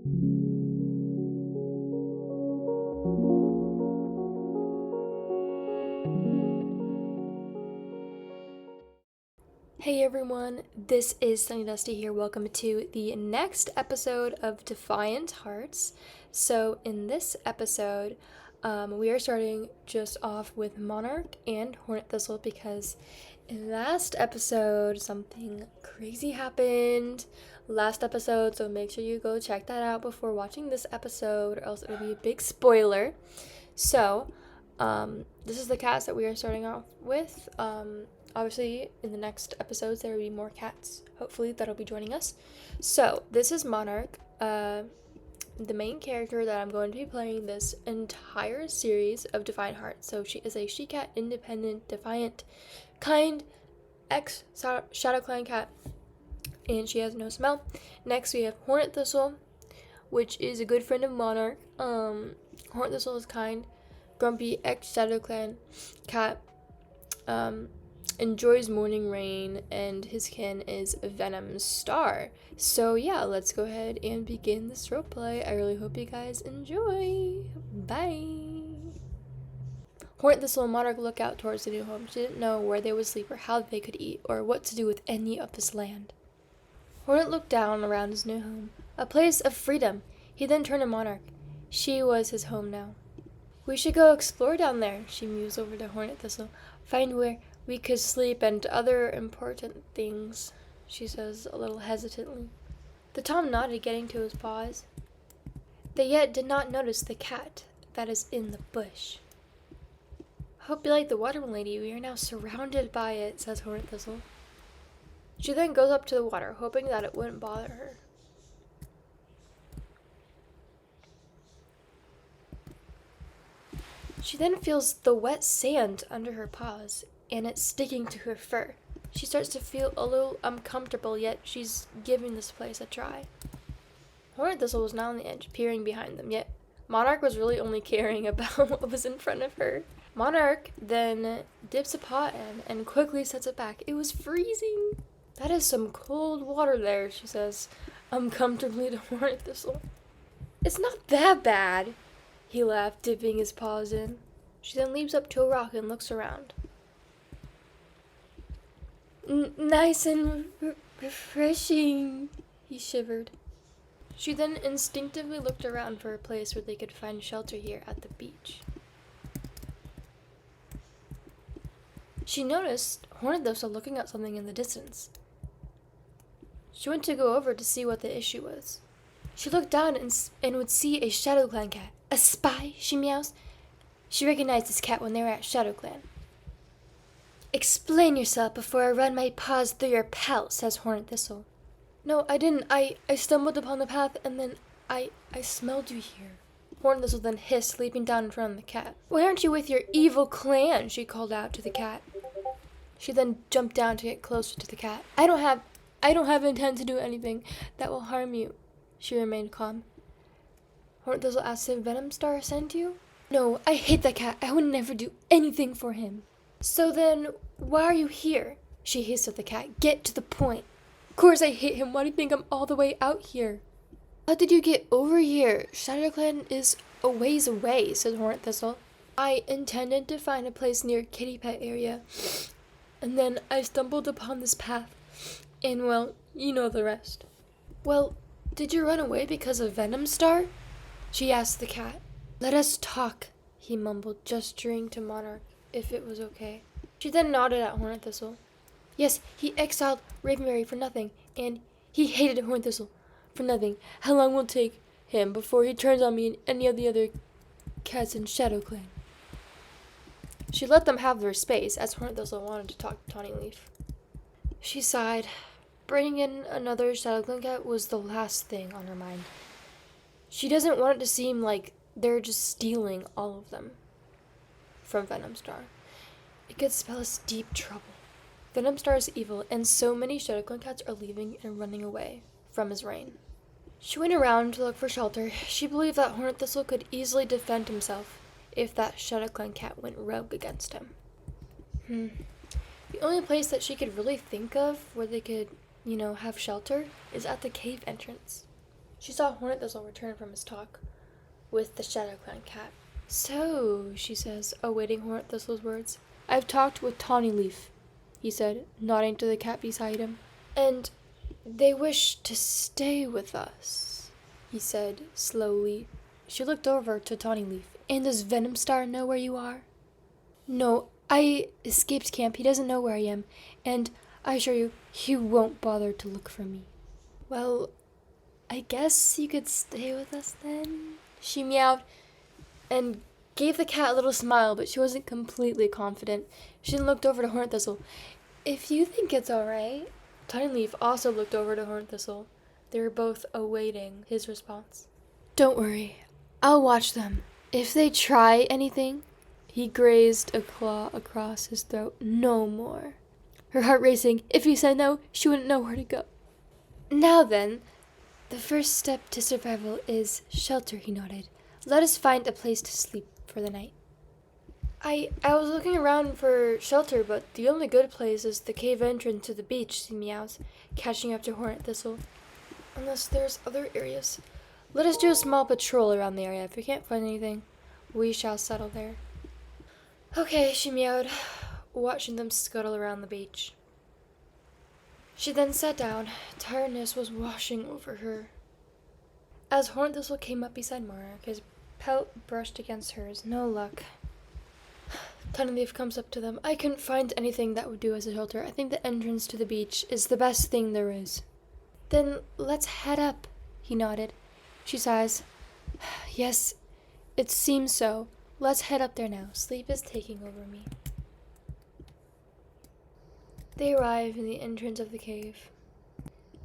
Hey everyone, this is SunnyDusty here. Welcome to the next episode of Defiant Hearts. So in this episode, we are starting just off with Monarch and Hornetthistle because in last episode something crazy happened. Last episode, so make sure you go check that out before watching this episode or else it'll be a big spoiler. So, this is the cast that we are starting off with. Obviously, in the next episodes, there will be more cats, hopefully, that'll be joining us. So, this is Monarch, the main character that I'm going to be playing this entire series of Defiant Hearts. So, she is a she-cat, independent, defiant, kind, ex-ShadowClan cat, and she has no smell. Next, we have Hornetthistle, which is a good friend of Monarch. Hornetthistle is kind, grumpy, ex-ShadowClan cat, enjoys morning rain, and his kin is Venom Star. So yeah, let's go ahead and begin this roleplay. I really hope you guys enjoy. Bye! Hornetthistle and Monarch look out towards the new home. She didn't know where they would sleep or how they could eat or what to do with any of this land. Hornet looked down around his new home, a place of freedom. He then turned to Monarch. She was his home now. We should go explore down there, she mused over to Hornetthistle. Find where we could sleep and other important things, she says a little hesitantly. The Tom nodded, getting to his paws. They yet did not notice the cat that is in the bush. Hope you like the water, milady. We are now surrounded by it, says Hornetthistle. She then goes up to the water, hoping that it wouldn't bother her. She then feels the wet sand under her paws, and it's sticking to her fur. She starts to feel a little uncomfortable, yet she's giving this place a try. Hornetthistle was now on the edge, peering behind them, yet Monarch was really only caring about what was in front of her. Monarch then dips a paw in and quickly sets it back. It was freezing. That is some cold water there, she says uncomfortably to Hornetthistle. It's not that bad, he laughed, dipping his paws in. She then leaps up to a rock and looks around. Nice and refreshing, he shivered. She then instinctively looked around for a place where they could find shelter here at the beach. She noticed Hornetthistle looking at something in the distance. She went to go over to see what the issue was. She looked down and would see a ShadowClan cat. A spy, she meows. She recognized this cat when they were at ShadowClan. Explain yourself before I run my paws through your pelt, says Hornetthistle. No, I didn't. I stumbled upon the path and then I smelled you here. Hornetthistle then hissed, leaping down in front of the cat. Why aren't you with your evil clan? She called out to the cat. She then jumped down to get closer to the cat. I don't have intent to do anything that will harm you. She remained calm. Hornetthistle asked if Venom Star sent you? No, I hate that cat. I would never do anything for him. So then, why are you here? She hissed at the cat. Get to the point. Of course I hate him. Why do you think I'm all the way out here? How did you get over here? ShadowClan is a ways away, said Hornetthistle. I intended to find a place near Kitty Pet area. And then I stumbled upon this path. And well, you know the rest. Well, did you run away because of Venom Star? She asked the cat. Let us talk, he mumbled, gesturing to Monarch, if it was okay. She then nodded at Hornetthistle. Yes, he exiled Ravenberry for nothing, and he hated Hornetthistle for nothing. How long will it take him before he turns on me and any of the other cats in ShadowClan? She let them have their space, as Hornetthistle wanted to talk to Tawny Leaf. She sighed. Bringing in another ShadowClan cat was the last thing on her mind. She doesn't want it to seem like they're just stealing all of them from Venom Star. It could spell us deep trouble. Venom Star is evil, and so many ShadowClan cats are leaving and running away from his reign. She went around to look for shelter. She believed that Hornetthistle could easily defend himself if that ShadowClan cat went rogue against him. The only place that she could really think of where they could, have shelter is at the cave entrance. She saw Hornetthistle return from his talk with the TIDECLAN cat. So, she says, awaiting Hornetthistle's words. I've talked with Tawny Leaf, he said, nodding to the cat beside him. And they wish to stay with us, he said slowly. She looked over to Tawny Leaf. And does Venom Star know where you are? No, I escaped camp. He doesn't know where I am. And I assure you, he won't bother to look for me. Well, I guess you could stay with us then? She meowed and gave the cat a little smile, but she wasn't completely confident. She then looked over to Hornetthistle. If you think it's all right. Tawny Leaf also looked over to Hornetthistle. They were both awaiting his response. Don't worry. I'll watch them. If they try anything, he grazed a claw across his throat. No more. Her heart racing. If he said no, she wouldn't know where to go. Now then, the first step to survival is shelter, he nodded. Let us find a place to sleep for the night. I was looking around for shelter, but the only good place is the cave entrance to the beach, she meows, catching up to Hornetthistle. Unless there's other areas. Let us do a small patrol around the area. If we can't find anything, we shall settle there. Okay, she meowed, watching them scuttle around the beach. She then sat down. Tiredness was washing over her. As Hornetthistle came up beside Monarch, his pelt brushed against hers. No luck. Tawny Leaf comes up to them. I couldn't find anything that would do as a shelter. I think the entrance to the beach is the best thing there is. Then let's head up, he nodded. She sighs. Yes, it seems so. Let's head up there now. Sleep is taking over me. They arrive in the entrance of the cave.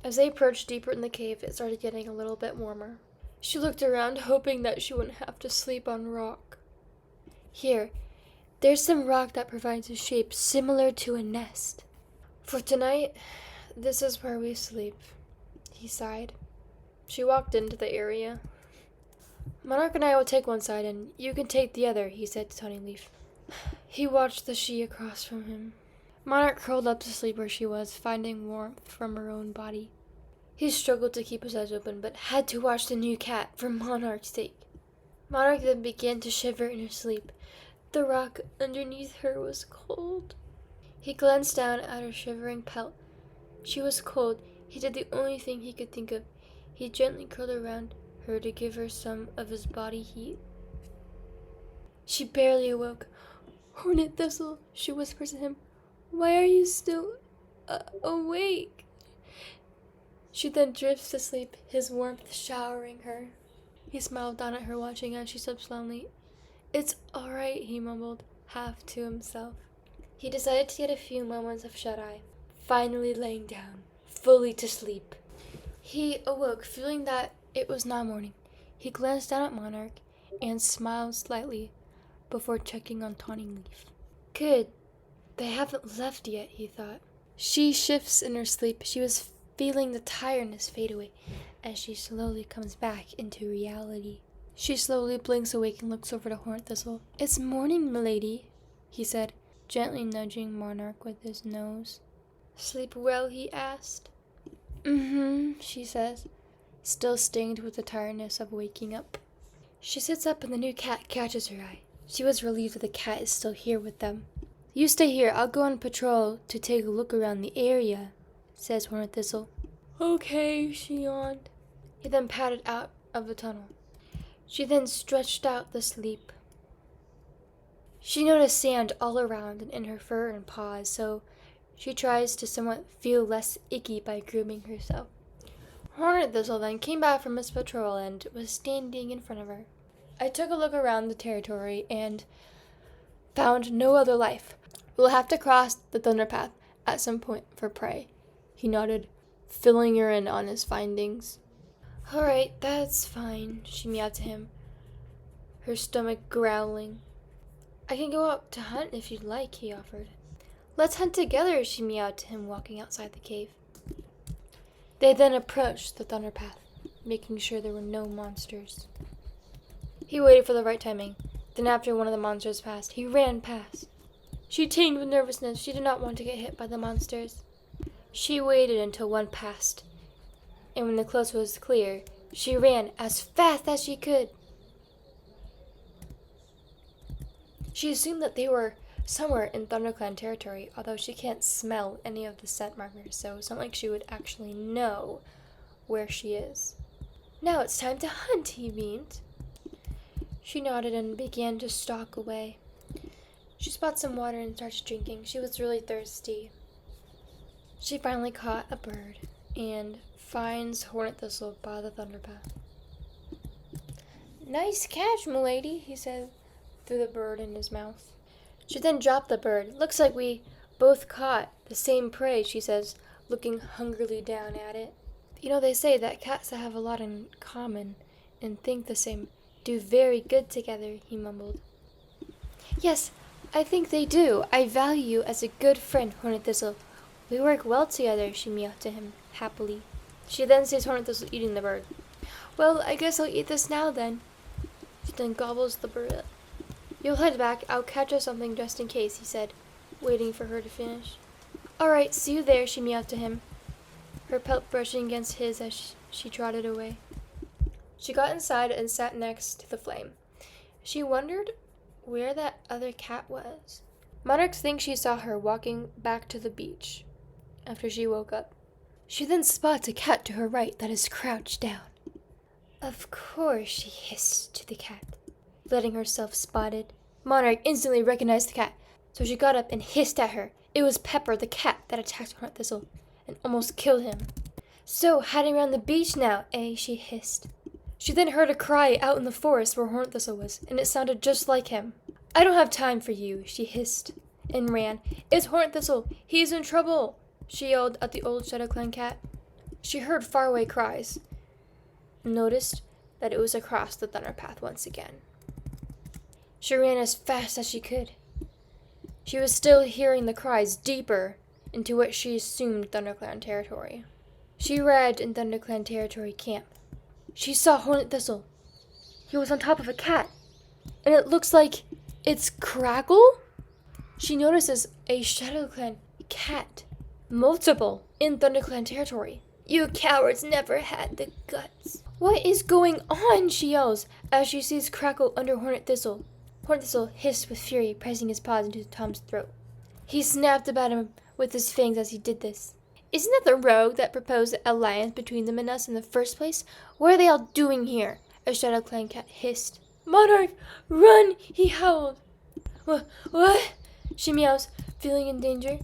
As they approached deeper in the cave, it started getting a little bit warmer. She looked around, hoping that she wouldn't have to sleep on rock. Here, there's some rock that provides a shape similar to a nest. For tonight, this is where we sleep, he sighed. She walked into the area. Monarch and I will take one side, and you can take the other, he said to Tawny Leaf. He watched the she across from him. Monarch curled up to sleep where she was, finding warmth from her own body. He struggled to keep his eyes open, but had to watch the new cat for Monarch's sake. Monarch then began to shiver in her sleep. The rock underneath her was cold. He glanced down at her shivering pelt. She was cold. He did the only thing he could think of. He gently curled around her to give her some of his body heat. She barely awoke. Hornetthistle, she whispers to him. Why are you still awake? She then drifts to sleep, his warmth showering her. He smiled down at her, watching as she slept soundly. It's all right, he mumbled, half to himself. He decided to get a few moments of shut-eye, finally laying down, fully to sleep. He awoke, feeling that it was now morning. He glanced down at Monarch and smiled slightly before checking on Tawny Leaf. Good. They haven't left yet, he thought. She shifts in her sleep. She was feeling the tiredness fade away as she slowly comes back into reality. She slowly blinks awake and looks over to Hornetthistle. It's morning, milady, he said, gently nudging Monarch with his nose. Sleep well, he asked. She says, still stinged with the tiredness of waking up. She sits up and the new cat catches her eye. She was relieved that the cat is still here with them. You stay here. I'll go on patrol to take a look around the area, says Hornetthistle. Okay, she yawned. He then padded out of the tunnel. She then stretched out to sleep. She noticed sand all around and in her fur and paws, so she tries to somewhat feel less icky by grooming herself. Hornetthistle then came back from his patrol and was standing in front of her. I took a look around the territory and found no other life. We'll have to cross the thunder path at some point for prey. He nodded, filling her in on his findings. All right, that's fine, she meowed to him, her stomach growling. I can go out to hunt if you'd like, he offered. Let's hunt together, she meowed to him, walking outside the cave. They then approached the thunder path, making sure there were no monsters. He waited for the right timing. Then after one of the monsters passed, he ran past. She tingled with nervousness. She did not want to get hit by the monsters. She waited until one passed, and when the coast was clear, She ran as fast as she could. She assumed that they were somewhere in ThunderClan territory, although she can't smell any of the scent markers, so it's not like she would actually know where she is. Now it's time to hunt, he beamed. She nodded and began to stalk away. She spots some water and starts drinking. She was really thirsty. She finally caught a bird and finds Hornetthistle by the thunderpath. Nice catch, m'lady, he said through the bird in his mouth. She then dropped the bird. Looks like we both caught the same prey, she says, looking hungrily down at it. You know, they say that cats that have a lot in common and think the same do very good together, he mumbled. Yes, I think they do. I value you as a good friend, Hornetthistle. We work well together, she meowed to him, happily. She then sees Hornetthistle eating the bird. Well, I guess I'll eat this now then. She then gobbles the bird up. You'll head back. I'll catch us something just in case, he said, waiting for her to finish. All right, see you there, she meowed to him, her pelt brushing against his as she trotted away. She got inside and sat next to the flame. She wondered where that other cat was. Monarch thinks she saw her walking back to the beach after she woke up. She then spots a cat to her right that is crouched down. Of course, she hissed to the cat, letting herself spotted. Monarch instantly recognized the cat, so she got up and hissed at her. It was Pepper, the cat, that attacked Hornetthistle and almost killed him. So, hiding around the beach now, eh? She hissed. She then heard a cry out in the forest where Hornetthistle was, and it sounded just like him. I don't have time for you, she hissed, and ran. It's Hornetthistle! He's in trouble! She yelled at the old SunnyDusty cat. She heard faraway cries, and noticed that it was across the thunder path once again. She ran as fast as she could. She was still hearing the cries deeper into what she assumed ThunderClan territory. She arrived in ThunderClan territory camp. She saw Hornetthistle. He was on top of a cat, and it looks like it's Crackle? She notices a ShadowClan cat, multiple, in ThunderClan territory. You cowards never had the guts. What is going on? She yells as she sees Crackle under Hornetthistle. Hornetthistle hissed with fury, pressing his paws into Tom's throat. He snapped about him with his fangs as he did this. Isn't that the rogue that proposed the alliance between them and us in the first place? What are they all doing here? A ShadowClan cat hissed. Monarch, run! He howled. What? She meows, feeling in danger.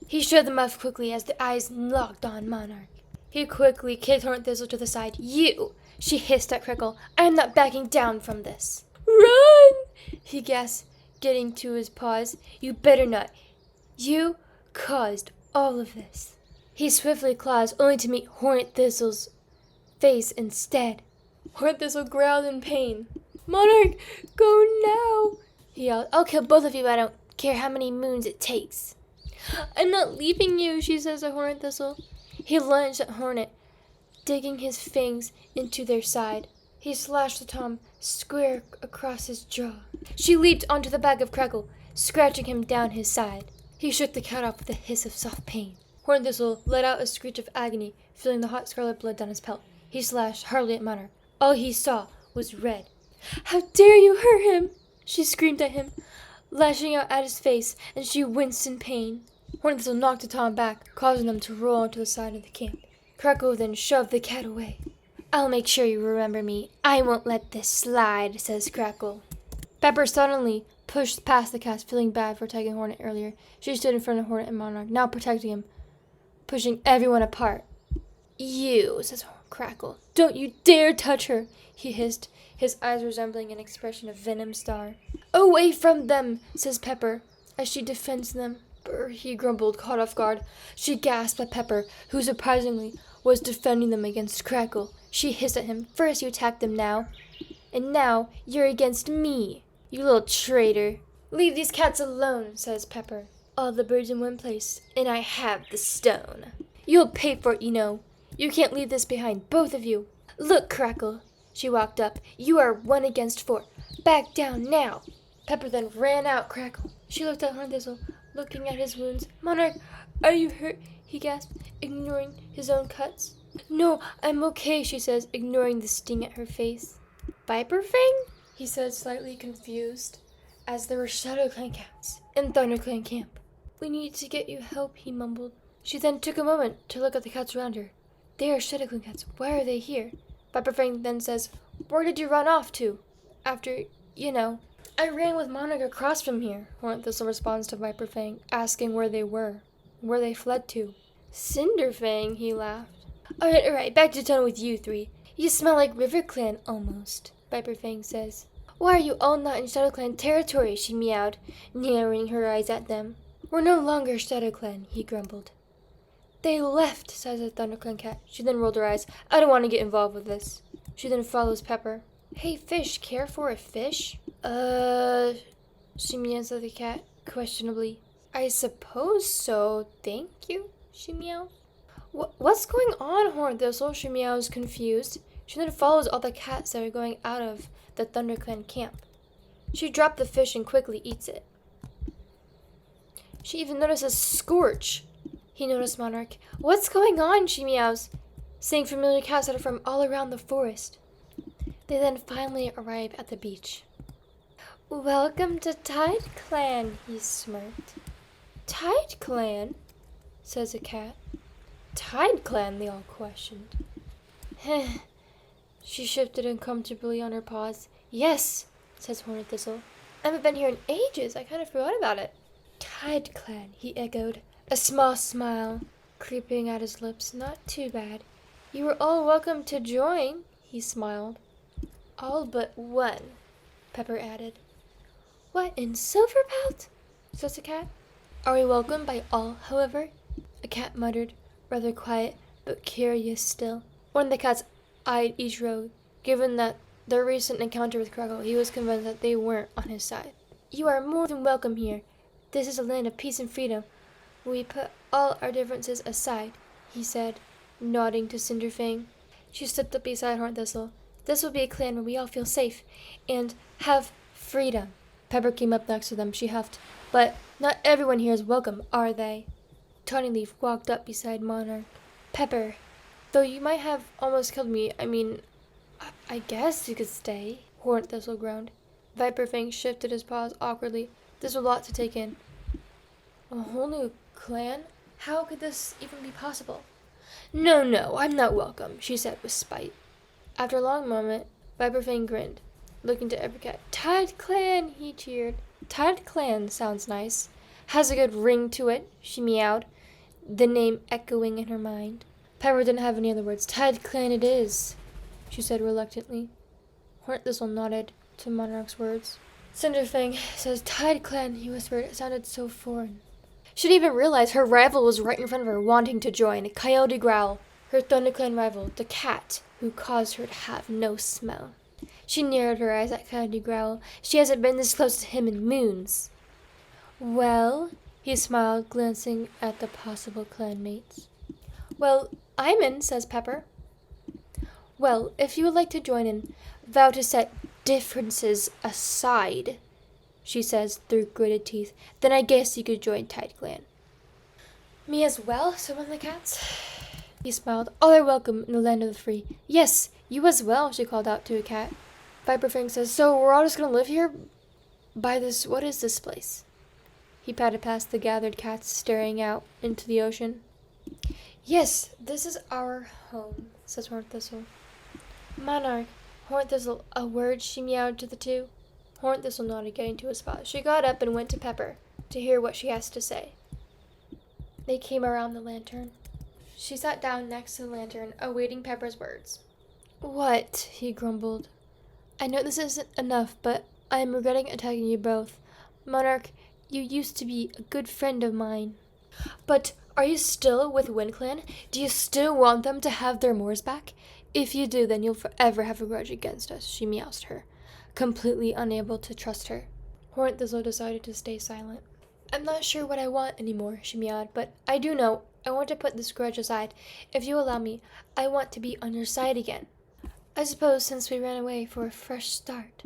He shoved them off quickly as the eyes locked on Monarch. He quickly kicked Hornetthistle to the side. You! She hissed at Crackle. I am not backing down from this. Run! He gasped, getting to his paws. You better not. You caused all of this. He swiftly claws, only to meet Hornetthistle's face instead. Hornetthistle growled in pain. Monarch, go now! He yelled. I'll kill both of you. I don't care how many moons it takes. I'm not leaving you, she says to Hornetthistle. He lunged at Hornet, digging his fangs into their side. He slashed the Tom square across his jaw. She leaped onto the back of Crackle, scratching him down his side. He shook the cat off with a hiss of soft pain. Hornetthistle let out a screech of agony, feeling the hot scarlet blood down his pelt. He slashed hardly at Monarch. All he saw was red. How dare you hurt him? She screamed at him, lashing out at his face, and she winced in pain. Hornetthistle knocked the Tom back, causing them to roll onto the side of the camp. Crackle then shoved the cat away. I'll make sure you remember me. I won't let this slide, says Crackle. Pepper suddenly pushed past the cat, feeling bad for attacking Hornet earlier. She stood in front of Hornet and Monarch, now protecting him, pushing everyone apart. You, says Crackle. Don't you dare touch her, he hissed, his eyes resembling an expression of venom star. Away from them, says Pepper, as she defends them. Brr, he grumbled, caught off guard. She gasped at Pepper, who surprisingly was defending them against Crackle. She hissed at him. First you attacked them now, and now you're against me, you little traitor. Leave these cats alone, says Pepper. All the birds in one place, and I have the stone. You'll pay for it, you know. You can't leave this behind, both of you. Look, Crackle. She walked up. You are 1 against 4. Back down now. Pepper then ran out Crackle. She looked at Hornetthistle, looking at his wounds. Monarch, are you hurt? He gasped, ignoring his own cuts. No, I'm okay, she says, ignoring the sting at her face. Viper Fang? He said, slightly confused, as there were ShadowClan cats in ThunderClan camp. We need to get you help, he mumbled. She then took a moment to look at the cats around her. They are ShadowClan cats. Why are they here? Viper Fang then says, where did you run off to? After, I ran with Monarch across from here, Hornetthistle responds to Viper Fang, asking where they were, where they fled to. Cinderfang, he laughed. Alright, back to town with you three. You smell like RiverClan, almost, Viper Fang says. Why are you all not in ShadowClan territory, she meowed, narrowing her eyes at them. We're no longer ShadowClan, he grumbled. They left, says the ThunderClan cat. She then rolled her eyes. I don't want to get involved with this. She then follows Pepper. Hey, fish, care for a fish? She meows at the cat, questionably. I suppose so, thank you, she meows. What's going on, Hornetthistle? She meows, confused. She then follows all the cats that are going out of the ThunderClan camp. She dropped the fish and quickly eats it. She even notices Scorch. He noticed Monarch. What's going on? She meows, seeing familiar cats that are from all around the forest. They then finally arrive at the beach. Welcome to TIDECLAN, he smirked. TIDECLAN? Says a cat. TIDECLAN, they all questioned. Heh. She shifted uncomfortably on her paws. Yes, says Hornetthistle. I haven't been here in ages. I kind of forgot about it. TIDECLAN, he echoed, a small smile creeping at his lips. Not too bad. You are all welcome to join, he smiled. All but one, Pepper added. What, in Silvermouth? Says the cat. Are we welcome by all, however? A cat muttered, rather quiet, but curious still. One of the cats eyed each rogue. Given that their recent encounter with Kruggle, he was convinced that they weren't on his side. You are more than welcome here. This is a land of peace and freedom. We put all our differences aside, he said, nodding to Cinderfang. She stepped up beside Hornetthistle. This will be a clan where we all feel safe and have freedom. Pepper came up next to them. She huffed. But not everyone here is welcome, are they? Tawny Leaf walked up beside Monarch. Pepper, though you might have almost killed me, I guess you could stay, Hornetthistle groaned. Viper Fang shifted his paws awkwardly. This was a lot to take in. A whole new clan? How could this even be possible? No, I'm not welcome, she said with spite. After a long moment, Viper Fang grinned, looking to every cat. TIDECLAN, he cheered. TIDECLAN sounds nice. Has a good ring to it, she meowed, the name echoing in her mind. Pepper didn't have any other words. TIDECLAN it is, she said reluctantly. Hornetthistle nodded to Monarch's words. Cinderfang says TIDECLAN, he whispered. It sounded so foreign. She didn't even realize her rival was right in front of her, wanting to join. Coyote Growl, her ThunderClan rival, the cat who caused her to have no smell. She narrowed her eyes at Coyote Growl. She hasn't been this close to him in moons. Well, he smiled, glancing at the possible clanmates. Well, I'm in, says Pepper. Well, if you would like to join in, vow to set differences aside, she says through gritted teeth, then I guess you could join TIDECLAN. Me as well, said one of the cats. He smiled. All are welcome in the land of the free. Yes, you as well, she called out to a cat. Viper Fang says, so we're all just going to live here? By this, what is this place? He patted past the gathered cats, staring out into the ocean. Yes, this is our home, says Hornetthistle. Monarch, Hornetthistle, a word, she meowed to the two. Hornetthistle nodded, getting to a spot. She got up and went to Pepper to hear what she has to say. They came around the lantern. She sat down next to the lantern, awaiting Pepper's words. What? He grumbled. I know this isn't enough, but I am regretting attacking you both. Monarch, you used to be a good friend of mine. But are you still with WindClan? Do you still want them to have their moors back? If you do, then you'll forever have a grudge against us, she meowed her, completely unable to trust her. Hornetthistle decided to stay silent. I'm not sure what I want anymore, she meowed, but I do know I want to put this grudge aside. If you allow me, I want to be on your side again. I suppose since we ran away for a fresh start.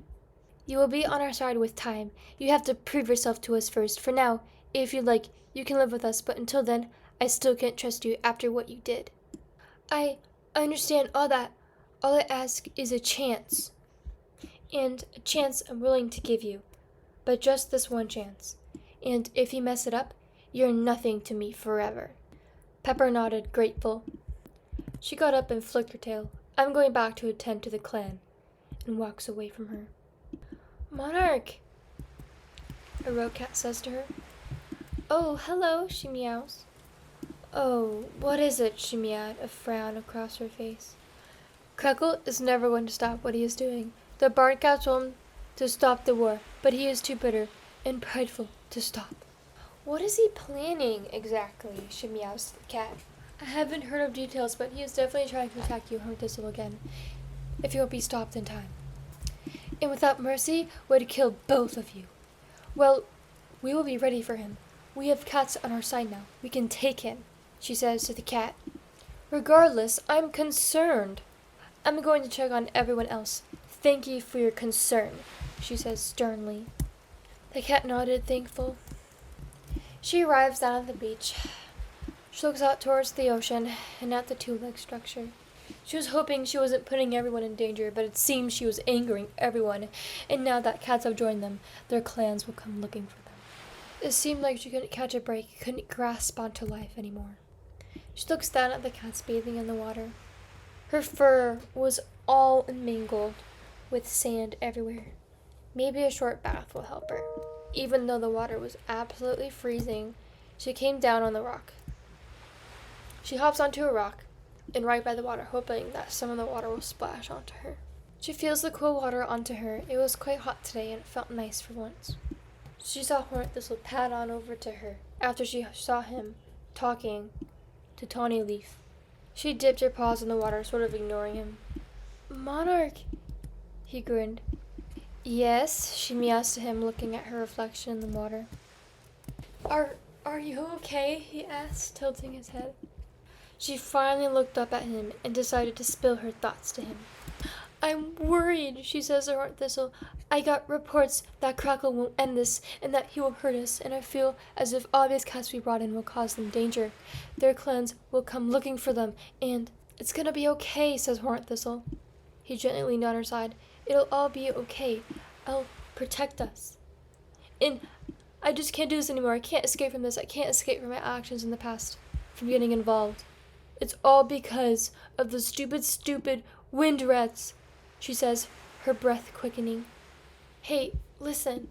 You will be on our side with time. You have to prove yourself to us first. For now, if you like, you can live with us, but until then, I still can't trust you after what you did. I understand all that. All I ask is a chance. And a chance I'm willing to give you. But just this one chance. And if you mess it up, you're nothing to me forever. Pepper nodded, grateful. She got up and flicked her tail. I'm going back to attend to the clan. And walks away from her. Monarch! A road cat says to her. Oh, hello, she meows. Oh, what is it, she meowed, a frown across her face. Crackle is never going to stop what he is doing. The barn cat told him to stop the war, but he is too bitter and prideful to stop. What is he planning exactly, she meows to the cat. I haven't heard of details, but he is definitely trying to attack you, Hornetthistle, again, if he won't be stopped in time. And without mercy, would kill both of you. Well, we will be ready for him. We have cats on our side now. We can take him, she says to the cat. Regardless, I'm concerned. I'm going to check on everyone else. Thank you for your concern, she says sternly. The cat nodded, thankful. She arrives down at the beach. She looks out towards the ocean and at the two-leg structure. She was hoping she wasn't putting everyone in danger, but it seems she was angering everyone, and now that cats have joined them, their clans will come looking for them. It seemed like she couldn't catch a break, couldn't grasp onto life anymore. She looks down at the cats bathing in the water. Her fur was all mingled with sand everywhere. Maybe a short bath will help her. Even though the water was absolutely freezing, she came down on the rock. She hops onto a rock and right by the water, hoping that some of the water will splash onto her. She feels the cool water onto her. It was quite hot today and it felt nice for once. She saw Hornetthistle pad on over to her after she saw him talking to Tawny Leaf. She dipped her paws in the water, sort of ignoring him. Monarch, he grinned. Yes, she meows to him, looking at her reflection in the water. Are you okay? He asked, tilting his head. She finally looked up at him and decided to spill her thoughts to him. I'm worried, she says to Hornetthistle. I got reports that Crackle won't end this and that he will hurt us, and I feel as if all these cats we brought in will cause them danger. Their clans will come looking for them, and it's gonna be okay, says Hornetthistle. He gently leaned on her side. It'll all be okay. I'll protect us. And I just can't do this anymore. I can't escape from this. I can't escape from my actions in the past, from getting involved. It's all because of the stupid wind rats, she says, her breath quickening. Hey, listen.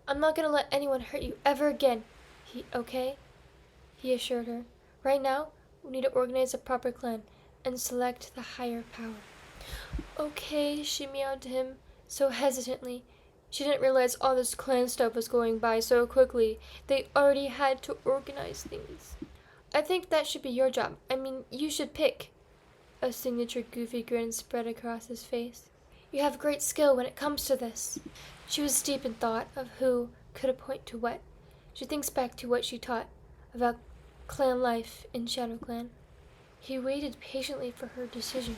I'm not gonna let anyone hurt you ever again. Okay? He assured her. Right now, we need to organize a proper clan and select the higher power. Okay, she meowed to him, so hesitantly. She didn't realize all this clan stuff was going by so quickly. They already had to organize things. I think that should be your job. I mean, you should pick. A signature goofy grin spread across his face. You have great skill when it comes to this. She was deep in thought of who could appoint to what. She thinks back to what she taught about clan life in Shadow Clan. He waited patiently for her decision.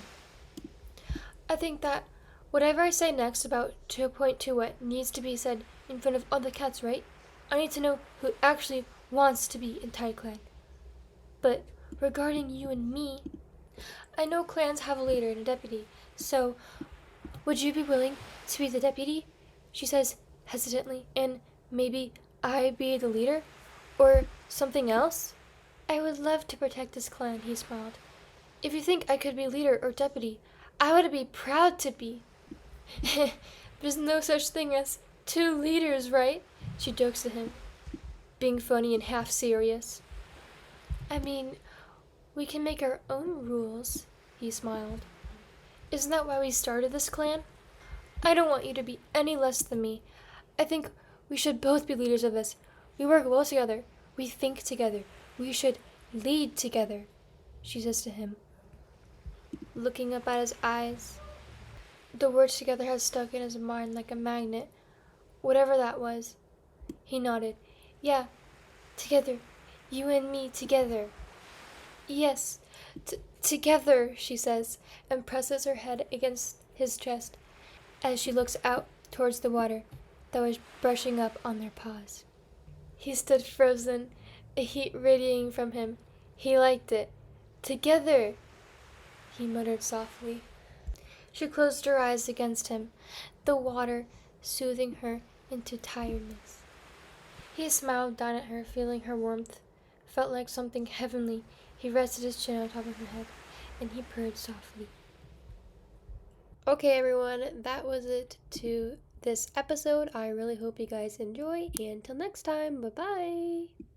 I think that whatever I say next about to appoint to what needs to be said in front of all the cats, right? I need to know who actually wants to be in TIDECLAN. But regarding you and me, I know clans have a leader and a deputy, so would you be willing to be the deputy? She says hesitantly, and maybe I be the leader? Or something else? I would love to protect this clan, he smiled. If you think I could be leader or deputy, I would be proud to be. There's no such thing as two leaders, right? She jokes to him, being funny and half serious. I mean, we can make our own rules, he smiled. Isn't that why we started this clan? I don't want you to be any less than me. I think we should both be leaders of this. We work well together. We think together. We should lead together, she says to him, looking up at his eyes. The words together had stuck in his mind like a magnet, whatever that was. He nodded. Yeah, together. You and me together. Yes, together, she says, and presses her head against his chest as she looks out towards the water that was brushing up on their paws. He stood frozen, a heat radiating from him. He liked it. Together. he muttered softly. She closed her eyes against him, the water soothing her into tiredness. He smiled down at her, feeling her warmth. Felt like something heavenly. He rested his chin on top of her head, and he purred softly. Okay, everyone, that was it to this episode. I really hope you guys enjoy, and till next time, bye-bye!